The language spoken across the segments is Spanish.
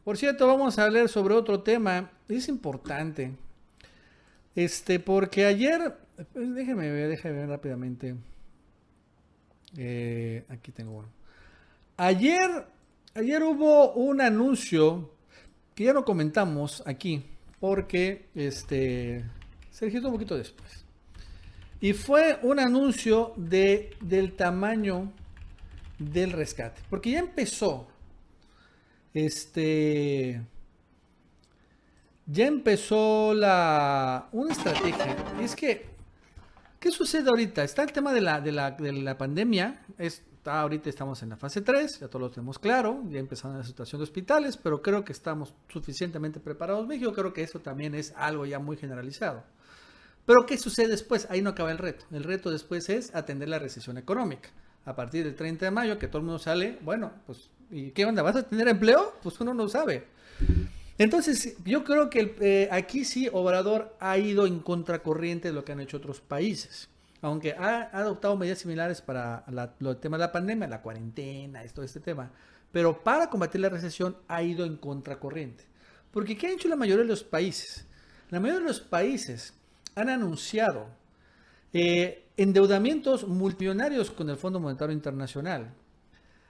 Por cierto, vamos a hablar sobre otro tema. Es importante. Porque ayer, déjeme ver rápidamente. Aquí tengo uno. Ayer, ayer hubo un anuncio que ya lo comentamos aquí, porque se registró un poquito después. Y fue un anuncio del tamaño del rescate. Porque ya empezó, este, ya empezó una estrategia. Es que, ¿qué sucede ahorita? Está el tema de la pandemia. Ahorita estamos en la fase 3, ya todos lo tenemos claro. Ya empezaron la situación de hospitales, pero creo que estamos suficientemente preparados. México, creo que eso también es algo ya muy generalizado. Pero ¿qué sucede después? Ahí no acaba el reto. El reto después es atender la recesión económica. A partir del 30 de mayo, que todo el mundo sale, bueno, pues, ¿y qué onda? ¿Vas a tener empleo? Pues uno no sabe. Entonces, yo creo que aquí sí Obrador ha ido en contracorriente de lo que han hecho otros países. Aunque ha adoptado medidas similares para el tema de la pandemia, la cuarentena, todo este tema. Pero para combatir la recesión ha ido en contracorriente. Porque ¿qué han hecho la mayoría de los países? La mayoría de los países han anunciado endeudamientos multimillonarios con el Fondo Monetario Internacional.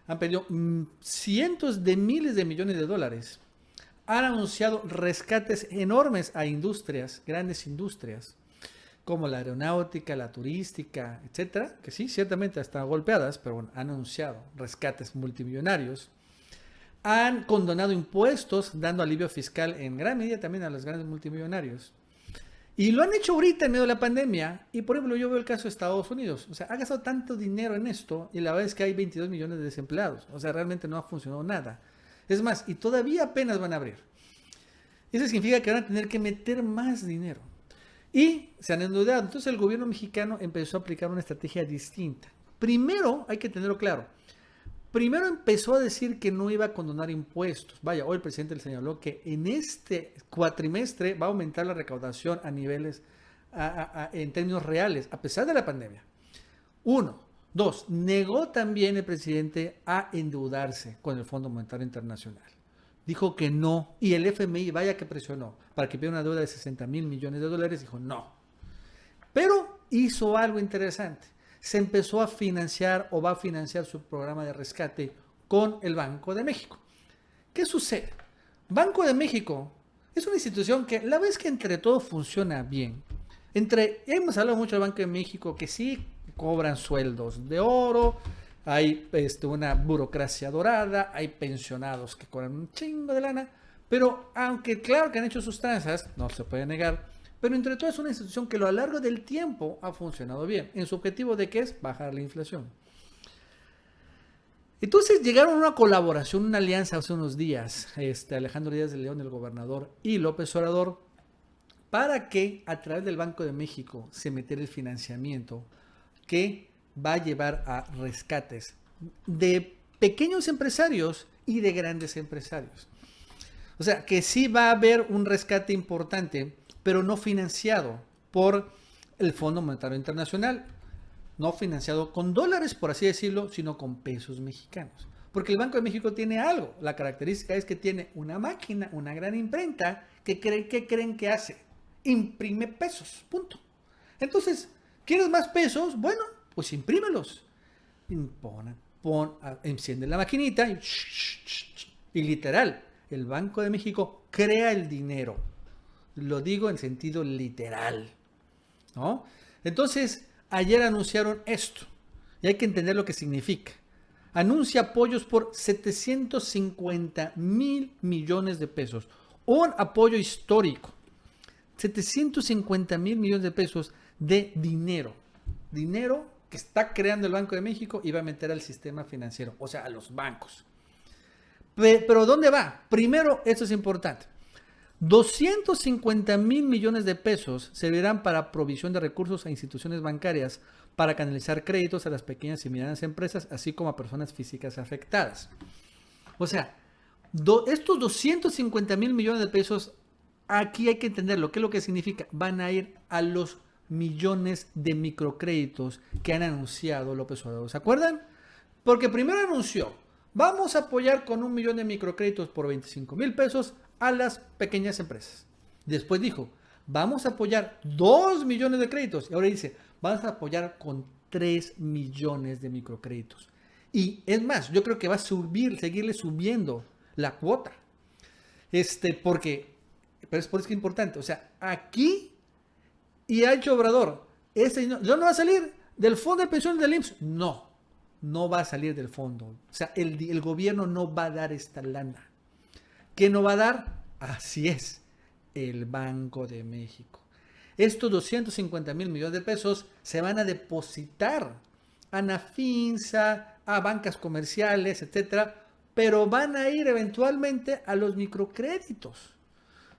Han pedido cientos de miles de millones de dólares. Han anunciado rescates enormes a industrias, grandes industrias, como la aeronáutica, la turística, etcétera, que sí, ciertamente están golpeadas, pero bueno, han anunciado rescates multimillonarios. Han condonado impuestos, dando alivio fiscal en gran medida también a los grandes multimillonarios. Y lo han hecho ahorita en medio de la pandemia. Y por ejemplo, yo veo el caso de Estados Unidos. O sea, ha gastado tanto dinero en esto y la verdad es que hay 22 millones de desempleados. O sea, realmente no ha funcionado nada. Es más, y todavía apenas van a abrir. Eso significa que van a tener que meter más dinero. Y se han endeudado. Entonces el gobierno mexicano empezó a aplicar una estrategia distinta. Primero, hay que tenerlo claro. Primero empezó a decir que no iba a condonar impuestos. Vaya, hoy el presidente le señaló que en este cuatrimestre va a aumentar la recaudación a niveles, en términos reales, a pesar de la pandemia. Uno. Dos, negó también el presidente a endeudarse con el Fondo Monetario Internacional. Dijo que no. Y el FMI, vaya que presionó, para que pidiera una deuda de 60 mil millones de dólares, dijo no. Pero hizo algo interesante. Se empezó a financiar o va a financiar su programa de rescate con el Banco de México. ¿Qué sucede? Banco de México es una institución que la vez que entre todo funciona bien. Hemos hablado mucho del Banco de México que sí cobran sueldos de oro, hay una burocracia dorada, hay pensionados que cobran un chingo de lana, pero aunque claro que han hecho sus tranzas, no se puede negar, pero entre todo es una institución que a lo largo del tiempo ha funcionado bien, en su objetivo de que es bajar la inflación. Entonces llegaron a una colaboración, una alianza hace unos días, Alejandro Díaz de León, el gobernador, y López Obrador, para que a través del Banco de México se metiera el financiamiento que va a llevar a rescates de pequeños empresarios y de grandes empresarios. O sea, que sí va a haber un rescate importante, pero no financiado por el Fondo Monetario Internacional, no financiado con dólares, por así decirlo, sino con pesos mexicanos. Porque el Banco de México tiene algo. La característica es que tiene una máquina, una gran imprenta, que creen que hace. Imprime pesos, punto. Entonces, ¿quieres más pesos? Bueno, pues imprímelos. Enciende la maquinita y literal, el Banco de México crea el dinero. Lo digo en sentido literal, ¿no? Entonces, ayer anunciaron esto y hay que entender lo que significa. Anuncia apoyos por 750 mil millones de pesos. Un apoyo histórico. 750 mil millones de pesos de dinero. Dinero que está creando el Banco de México y va a meter al sistema financiero, o sea, a los bancos. Pero ¿dónde va? Primero, esto es importante. 250 mil millones de pesos servirán para provisión de recursos a instituciones bancarias para canalizar créditos a las pequeñas y medianas empresas, así como a personas físicas afectadas. O sea, estos 250 mil millones de pesos, aquí hay que entenderlo. ¿Qué es lo que significa? Van a ir a los millones de microcréditos que han anunciado López Obrador. ¿Se acuerdan? Porque primero anunció Vamos a apoyar con 1 millón de microcréditos por 25,000 pesos a las pequeñas empresas. Después dijo, vamos a apoyar 2 millones de créditos. Y ahora dice, vamos a apoyar con 3 millones de microcréditos. Y es más, yo creo que va a seguirle subiendo la cuota. Pero es por eso que es importante. O sea, aquí, y ha hecho Obrador, ¿no va a salir del fondo de pensiones del IMSS? No va a salir del fondo. O sea, el gobierno no va a dar esta lana. ¿Qué no va a dar? Así es, el Banco de México. Estos 250,000 millones de pesos se van a depositar a Nafinsa, a bancas comerciales, etcétera, pero van a ir eventualmente a los microcréditos,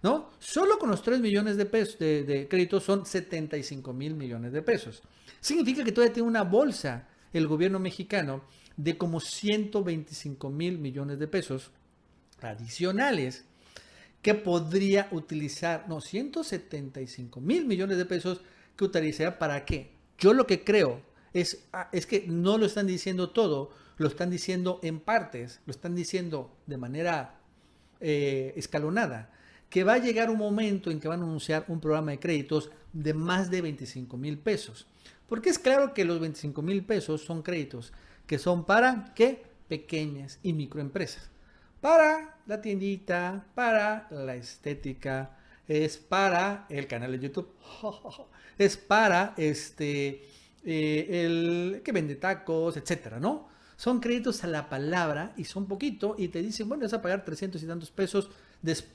¿no? Solo con los 3 millones de pesos de créditos son 75,000 millones de pesos. Significa que todavía tiene una bolsa el gobierno mexicano de como 125,000 millones de pesos adicionales que podría utilizar, 175,000 millones de pesos que utilizaría para qué. Yo lo que creo es que no lo están diciendo todo, lo están diciendo en partes, lo están diciendo de manera escalonada, que va a llegar un momento en que van a anunciar un programa de créditos de más de 25,000 pesos. Porque es claro que los 25,000 pesos son créditos que son para, ¿qué? Pequeñas y microempresas. Para la tiendita, para la estética, es para el canal de YouTube, es para el que vende tacos, etcétera, ¿no? Son créditos a la palabra y son poquito y te dicen, bueno, vas a pagar 300 y tantos pesos,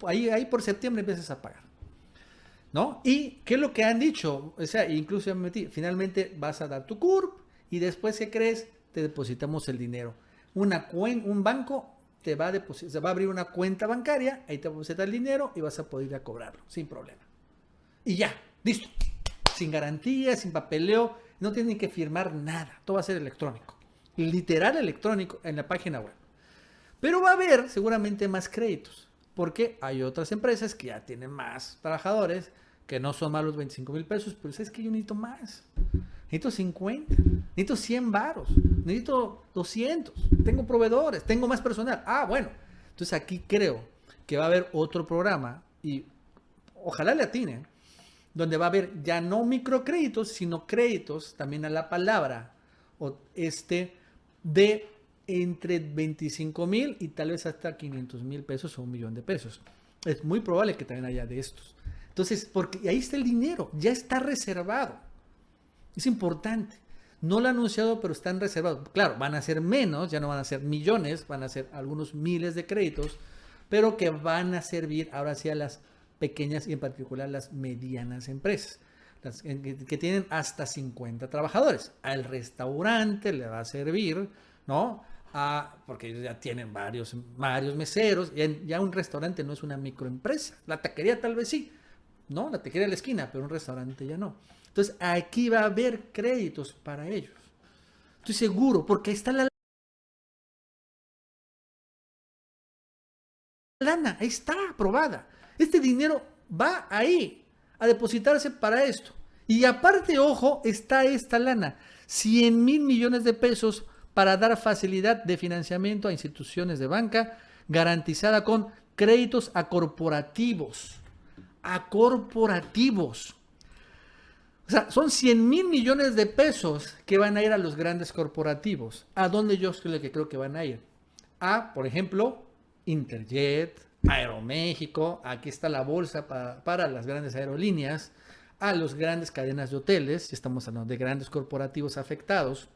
ahí por septiembre empiezas a pagar, ¿no? ¿Y qué es lo que han dicho? O sea, incluso finalmente vas a dar tu CURP y después, ¿qué crees? Te depositamos el dinero. Un banco se va a abrir una cuenta bancaria, ahí te deposita el dinero y vas a poder ir a cobrarlo, sin problema. Y ya, listo. Sin garantía, sin papeleo, no tienes ni que firmar nada, todo va a ser electrónico. Literal electrónico en la página web. Pero va a haber seguramente más créditos, porque hay otras empresas que ya tienen más trabajadores, que no son más los 25,000 pesos, pero es que yo necesito más. Necesito 50, necesito 100 varos, necesito 200, tengo proveedores, tengo más personal. Bueno, entonces aquí creo que va a haber otro programa y ojalá le atinen, donde va a haber ya no microcréditos, sino créditos también a la palabra, de entre 25,000 y tal vez hasta 500,000 pesos o 1 millón de pesos. Es muy probable que también haya de estos. Entonces, porque ahí está el dinero, ya está reservado. Es importante. No lo han anunciado, pero están reservados. Claro, van a ser menos, ya no van a ser millones, van a ser algunos miles de créditos, pero que van a servir ahora sí a las pequeñas y en particular las medianas empresas, que tienen hasta 50 trabajadores. Al restaurante le va a servir, ¿no? Porque ellos ya tienen varios meseros. Ya un restaurante no es una microempresa. La taquería tal vez sí, ¿no? La taquería de la esquina, pero un restaurante ya no. Entonces aquí va a haber créditos para ellos. Estoy seguro, porque ahí está la lana, ahí está aprobada. Este dinero va ahí a depositarse para esto. Y aparte, ojo, está esta lana, 100,000 millones de pesos para dar facilidad de financiamiento a instituciones de banca garantizada con créditos a corporativos. A corporativos. O sea, son 100,000 millones de pesos que van a ir a los grandes corporativos. ¿A dónde yo creo que van a ir? Por ejemplo, Interjet, Aeroméxico, aquí está la bolsa para las grandes aerolíneas, a las grandes cadenas de hoteles, estamos hablando de grandes corporativos afectados,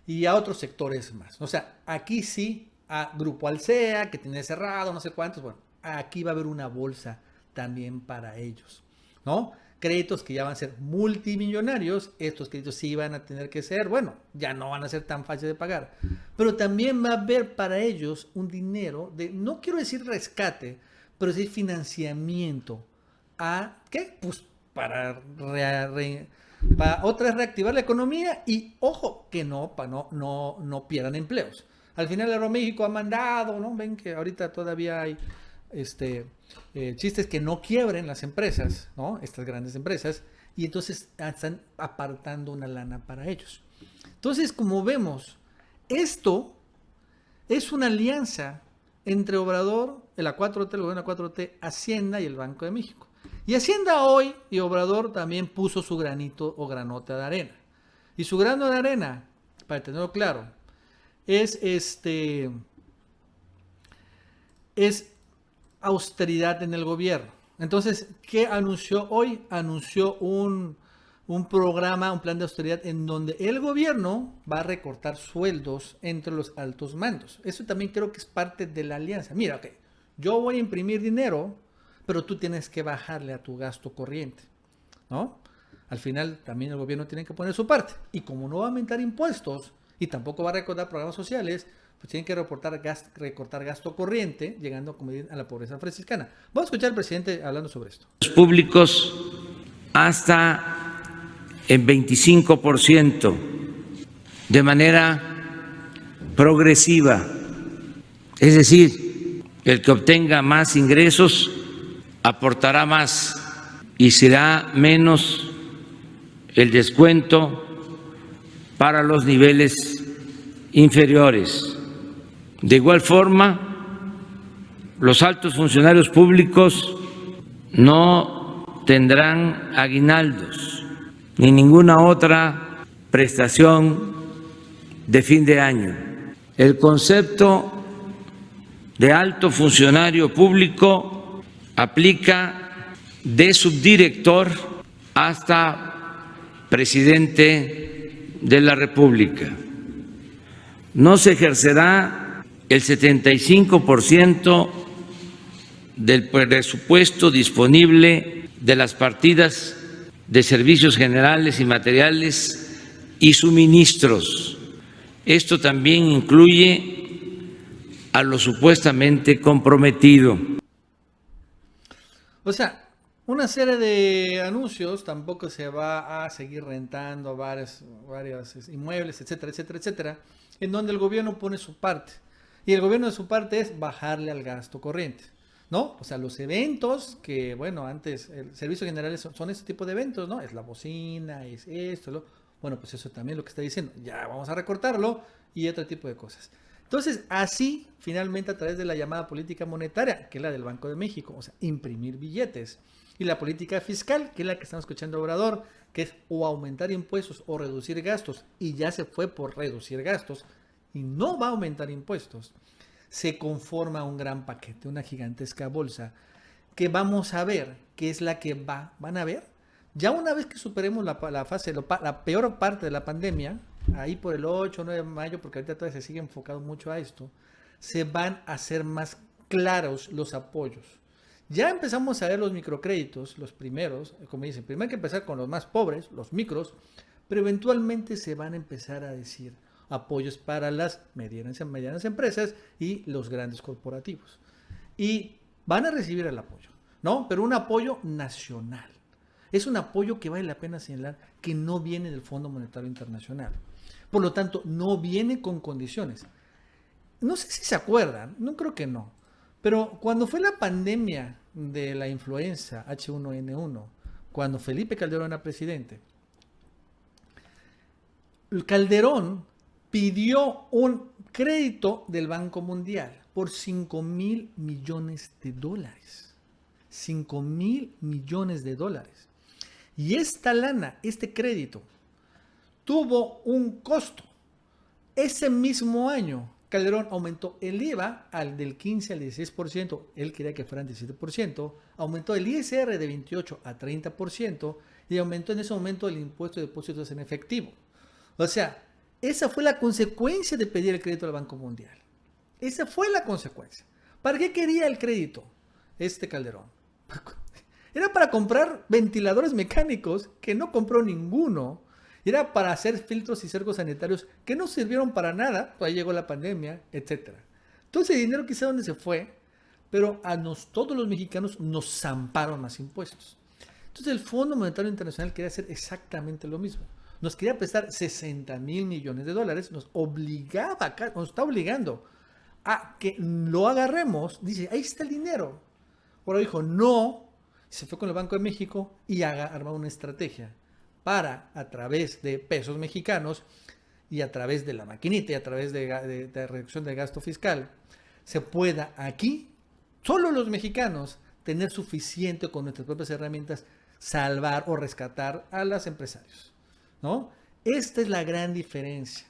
y a otros sectores más. O sea, aquí sí, a Grupo Alsea, que tiene cerrado, no sé cuántos, bueno, aquí va a haber una bolsa también para ellos, ¿no? Créditos que ya van a ser multimillonarios, estos créditos sí van a tener que ser, bueno, ya no van a ser tan fáciles de pagar, pero también va a haber para ellos un dinero de, no quiero decir rescate, pero sí financiamiento ¿qué? Pues para otra vez reactivar la economía y, ojo, que no pierdan empleos. Al final Aeroméxico ha mandado, ¿no? Ven que ahorita todavía hay chistes que no quiebren las empresas, ¿no? Estas grandes empresas, y entonces están apartando una lana para ellos. Entonces, como vemos, esto Es una alianza entre Obrador, la 4T, el gobierno de la 4T, Hacienda y el Banco de México. Y Hacienda hoy y Obrador también puso su granito o granota de arena. Y su grano de arena, para tenerlo claro, es es austeridad en el gobierno. Entonces, ¿qué anunció hoy? Anunció un programa, un plan de austeridad en donde el gobierno va a recortar sueldos entre los altos mandos. Eso también creo que es parte de la alianza. Mira, ok, yo voy a imprimir dinero, pero tú tienes que bajarle a tu gasto corriente, ¿no? Al final también el gobierno tiene que poner su parte. Y como no va a aumentar impuestos y tampoco va a recortar programas sociales, pues tienen que recortar gasto corriente, llegando como a la pobreza franciscana. Vamos a escuchar al presidente hablando sobre esto. Los públicos hasta en 25% de manera progresiva. Es decir, el que obtenga más ingresos aportará más y será menos el descuento para los niveles inferiores. De igual forma, los altos funcionarios públicos no tendrán aguinaldos ni ninguna otra prestación de fin de año. El concepto de alto funcionario público aplica de subdirector hasta presidente de la República. No se ejercerá el 75% del presupuesto disponible de las partidas de servicios generales y materiales y suministros. Esto también incluye a lo supuestamente comprometido. O sea, una serie de anuncios, tampoco se va a seguir rentando varios inmuebles, etcétera, etcétera, etcétera, en donde el gobierno pone su parte. Y el gobierno de su parte es bajarle al gasto corriente, ¿no? O sea, los eventos que, bueno, antes, el servicios generales son ese tipo de eventos, ¿no? Es la bocina, es esto, bueno, pues eso también es lo que está diciendo. Ya vamos a recortarlo y otro tipo de cosas. Entonces, así, finalmente, a través de la llamada política monetaria, que es la del Banco de México, o sea, imprimir billetes, y la política fiscal, que es la que estamos escuchando Obrador, que es o aumentar impuestos o reducir gastos, y ya se fue por reducir gastos, y no va a aumentar impuestos, se conforma un gran paquete, una gigantesca bolsa, que vamos a ver, que es la que van a ver, ya una vez que superemos la fase, la peor parte de la pandemia, ahí por el 8 o 9 de mayo, porque ahorita todavía se sigue enfocado mucho a esto, se van a hacer más claros los apoyos. Ya empezamos a ver los microcréditos, los primeros, como dicen, primero hay que empezar con los más pobres, los micros, pero eventualmente se van a empezar a decir apoyos para las medianas empresas y los grandes corporativos. Y van a recibir el apoyo, ¿no? Pero un apoyo nacional. Es un apoyo que vale la pena señalar que no viene del Fondo Monetario Internacional. Por lo tanto, no viene con condiciones. No sé si se acuerdan, no creo que no, pero cuando fue la pandemia de la influenza H1N1, cuando Felipe Calderón era presidente, Calderón pidió un crédito del Banco Mundial por $5,000 millones. $5,000 millones. Y esta lana, este crédito, tuvo un costo. Ese mismo año, Calderón aumentó el IVA del 15 al 16%, él quería que fueran 17%, aumentó el ISR de 28 a 30% y aumentó en ese momento el impuesto de depósitos en efectivo. O sea, esa fue la consecuencia de pedir el crédito al Banco Mundial. Esa fue la consecuencia. ¿Para qué quería el crédito Calderón? Era para comprar ventiladores mecánicos que no compró ninguno. Era para hacer filtros y cercos sanitarios que no sirvieron para nada. Ahí llegó la pandemia, etc. Entonces el dinero quizá dónde se fue, pero todos los mexicanos nos zamparon más impuestos. Entonces el Fondo Monetario Internacional quería hacer exactamente lo mismo. Nos quería prestar $60,000 millones, nos obligaba, nos está obligando a que lo agarremos. Dice, ahí está el dinero. Ahora dijo, no, se fue con el Banco de México y armó una estrategia para, a través de pesos mexicanos, y a través de la maquinita y a través de reducción del gasto fiscal, se pueda aquí, solo los mexicanos, tener suficiente con nuestras propias herramientas, salvar o rescatar a los empresarios, ¿no? Esta es la gran diferencia.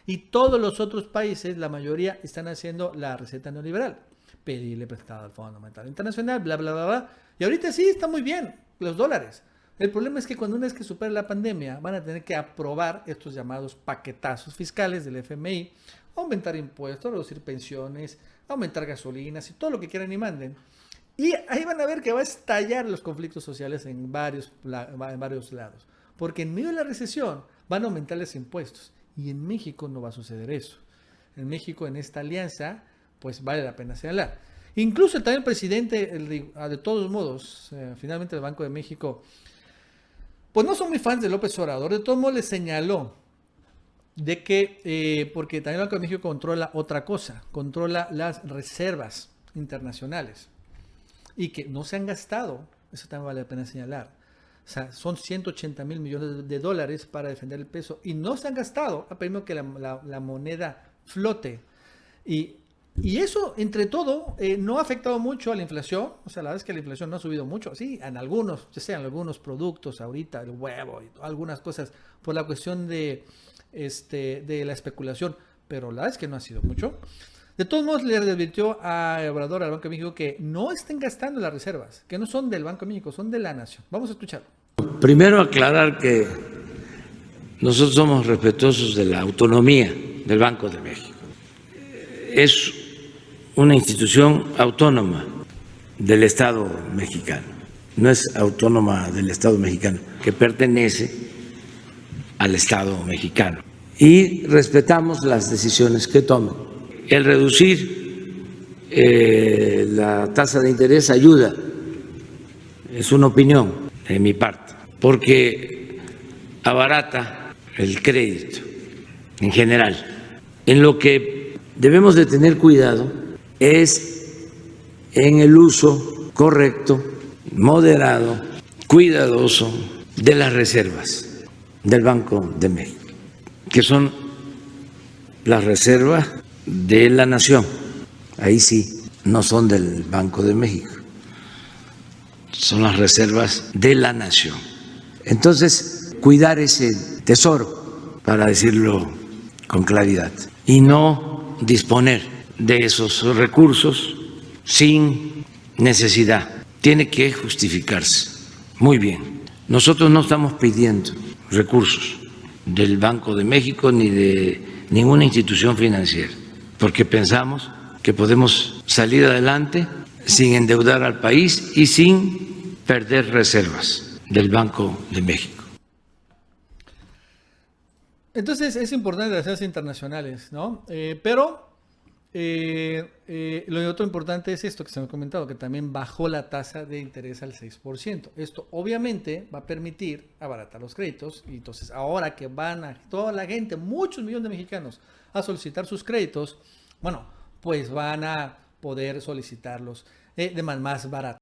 Y todos los otros países, la mayoría, están haciendo la receta neoliberal. Pedirle prestado al Fondo Monetario Internacional, bla, bla, bla, bla. Y ahorita sí, está muy bien, los dólares. El problema es que cuando una vez que supere la pandemia, van a tener que aprobar estos llamados paquetazos fiscales del FMI, aumentar impuestos, reducir pensiones, aumentar gasolinas y todo lo que quieran y manden. Y ahí van a ver que va a estallar los conflictos sociales en varios lados. Porque en medio de la recesión van a aumentar los impuestos. Y en México no va a suceder eso. En México, en esta alianza, pues vale la pena señalar. Incluso también el presidente, de todos modos, finalmente el Banco de México, pues no son muy fans de López Obrador, de todos modos le señaló de que, porque también el Banco de México controla otra cosa, controla las reservas internacionales y que no se han gastado, eso también vale la pena señalar. O sea, son 180 mil millones de dólares para defender el peso y no se han gastado, ha permitido que la moneda flote. Y eso, entre todo, no ha afectado mucho a la inflación. O sea, la verdad es que la inflación no ha subido mucho. Sí, en algunos, ya sean algunos productos ahorita, el huevo y algunas cosas, por la cuestión de la especulación. Pero la verdad es que no ha sido mucho. De todos modos, le advirtió a Obrador, al Banco de México, que no estén gastando las reservas, que no son del Banco de México, son de la nación. Vamos a escucharlo. Primero aclarar que nosotros somos respetuosos de la autonomía del Banco de México. Es una institución autónoma del Estado mexicano, no es autónoma del Estado mexicano, que pertenece al Estado mexicano. Y respetamos las decisiones que tomen. El reducir la tasa de interés ayuda, es una opinión de mi parte, porque abarata el crédito en general. En lo que debemos de tener cuidado es en el uso correcto, moderado, cuidadoso de las reservas del Banco de México, que son las reservas de la nación. Ahí sí, no son del Banco de México, son las reservas de la nación. Entonces, cuidar ese tesoro, para decirlo con claridad, y no disponer de esos recursos sin necesidad. Tiene que justificarse. Muy bien. Nosotros no estamos pidiendo recursos del Banco de México ni de ninguna institución financiera, porque pensamos que podemos salir adelante sin endeudar al país y sin perder reservas del Banco de México. Entonces es importante las reservas internacionales, ¿no? Pero lo otro importante es esto que se me ha comentado, que también bajó la tasa de interés al 6%. Esto obviamente va a permitir abaratar los créditos y entonces ahora que van a toda la gente, muchos millones de mexicanos, a solicitar sus créditos, bueno, pues van a poder solicitarlos de más barato.